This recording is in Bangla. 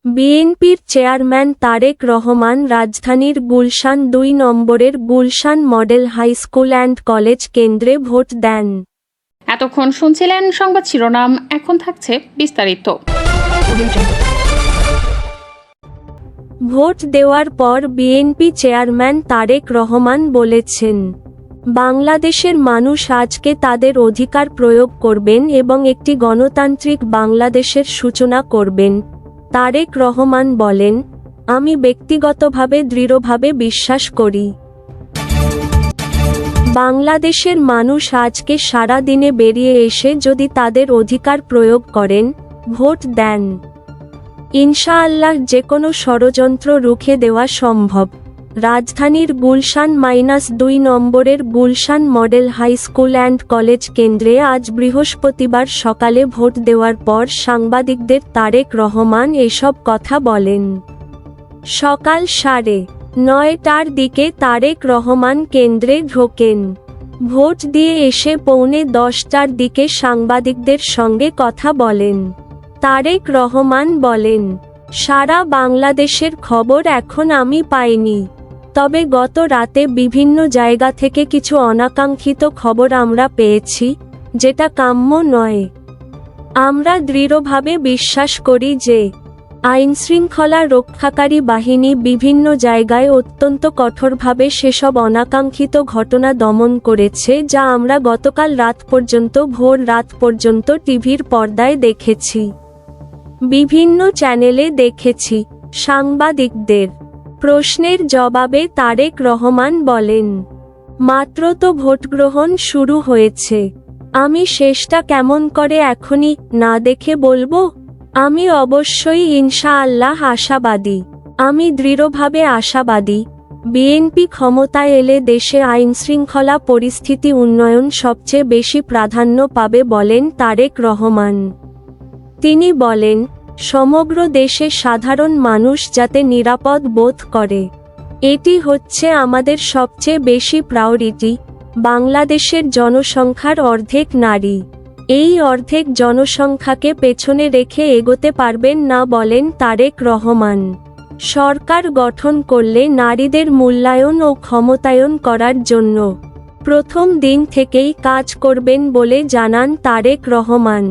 বিএনপির চেয়ারম্যান তারেক রহমান রাজধানীর গুলশান ২ নম্বরের Gulshan model high school and college কেন্দ্রে ভোট দেন। এতক্ষণ শুনছিলেন সংবাদ শিরোনাম, এখন থাকছে বিস্তারিত। ভোট দেওয়ার পর বিএনপি চেয়ারম্যান তারেক রহমান বলেছেন, বাংলাদেশের মানুষ আজকে তাদের অধিকার প্রয়োগ করবেন এবং একটি গণতান্ত্রিক বাংলাদেশের সূচনা করবেন। তারেক রহমান বলেন, আমি ব্যক্তিগতভাবে দৃঢ়ভাবে বিশ্বাস করি, বাংলাদেশের মানুষ আজকে সারা দিনে বেরিয়ে এসে যদি তাদের অধিকার প্রয়োগ করেন, ভোট দেন, ইনশাআল্লাহ যে কোনো ষড়যন্ত্র রুখে দেওয়া সম্ভব। রাজধানীর গুলশান -২ নম্বরের Gulshan model high school and college কেন্দ্রে আজ বৃহস্পতিবার সকালে ভোট দেওয়ার পর সাংবাদিকদের তারেক রহমান এসব কথা বলেন। সকাল 9:30টার দিকে তারেক রহমান কেন্দ্রে ঢোকেন। ভোট দিয়ে এসে পৌনে 10টার দিকে সাংবাদিকদের সঙ্গে কথা বলেন। তারেক রহমান বলেন, সারা বাংলাদেশের খবর এখন আমি পাইনি, তবে গত রাতে বিভিন্ন জায়গা থেকে কিছু অনাকাঙ্ক্ষিত খবর আমরা পেয়েছি, যেটা কাম্য নয়। আমরা দৃঢ়ভাবে বিশ্বাস করি যে আইনশৃঙ্খলা রক্ষাকারী বাহিনী বিভিন্ন জায়গায় অত্যন্ত কঠোরভাবে সেসব অনাকাঙ্ক্ষিত ঘটনা দমন করেছে, যা আমরা গতকাল রাত পর্যন্ত ভোর রাত পর্যন্ত টিভির পর্দায় দেখেছি, বিভিন্ন চ্যানেলে দেখেছি। সাংবাদিকদের প্রশ্নের জবাবে তারেক রহমান বলেন, মাত্র তো ভোটগ্রহণ শুরু হয়েছে, আমি শেষটা কেমন করে এখনই না দেখে বলবো? আমি অবশ্যই ইনশাআল্লাহ আশাবাদী, আমি দৃঢ়ভাবে আশাবাদী, বিএনপি ক্ষমতায় এলে দেশে আইনশৃঙ্খলা পরিস্থিতি উন্নয়ন সবচেয়ে বেশি প্রাধান্য পাবে বলেন তারেক রহমান। তিনি বলেন, সমগ্র দেশে সাধারণ মানুষ যাতে নিরাপদ বোধ করে, এটি হচ্ছে আমাদের সবচেয়ে বেশি প্রায়োরিটি। বাংলাদেশের জনসংখ্যার অর্ধেক নারী, এই অর্ধেক জনসংখ্যাকে পেছনে রেখে এগোতে পারবেন না বলেন তারেক রহমান। সরকার গঠন করলে নারীদের মূল্যায়ন ও ক্ষমতায়ন করার জন্য প্রথম দিন থেকেই কাজ করবেন বলে জানান তারেক রহমান।